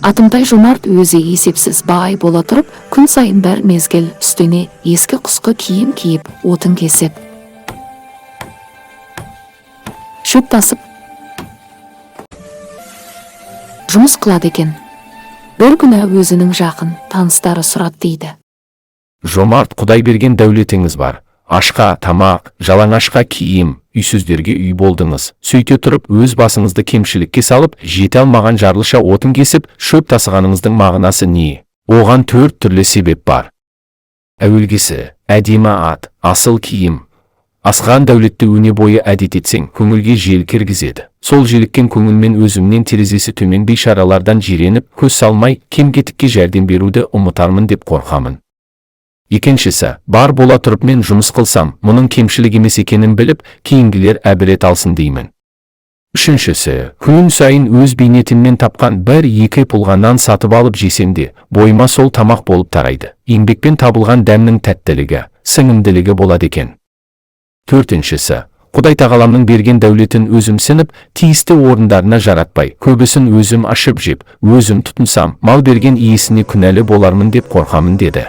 Атымтай жомарт өзі есепсіз бай бола тұрып, күн сайын бір мезгіл үстіне ескі құсқы киім киіп, отын кесіп, шөп тасып, жұмыс қылады екен. Бір күні өзінің жақын таныстары сұрады дейді. Жомарт, Құдай берген дәулетіңіз бар. Ашқа тамақ, жалаңашқа киім, үйсіздерге үй болдыңыз. Сөйте тұрып, өз басыңызды кемшілікке салып, жете алмаған жарлыша отын кесіп, шөп тасығаныңыздың мағынасы не? Оған 4 түрлі себеп бар. Әуелгісі, әдемі ат, асыл киім. Асқан дәулетті өне бойы әдет етсең, көңілге жел кіргізеді. Сол желіккен көңілмен өзімнен терезесі төмен бейшаралардан жиреніп, көз салмай, кем-кетікке жәрдем беруді ұмытармын деп қорқамын. Екіншісі, бар бола тұрып мен жұмыс қылсам, мұның кемшілік емес екенін біліп, кейінгілер әбірет алсын деймін. Үшіншісі, күн сайын өз бейнетімнен тапқан 1-2 пұлға нан сатып алып жесем де, бойыма сол тамақ болып тарайды. Еңбекпен табылған дәмнің тәттілігі, сіңімділігі болады екен. Төртіншісі, Құдай тағаламның берген дәулетін өзім сініп, тиісті орындарына жаратпай, көбісін өзім ашып жеп, өзім тұтынсам, мал берген иесіне күнәлі болармын деп қорқамын деді.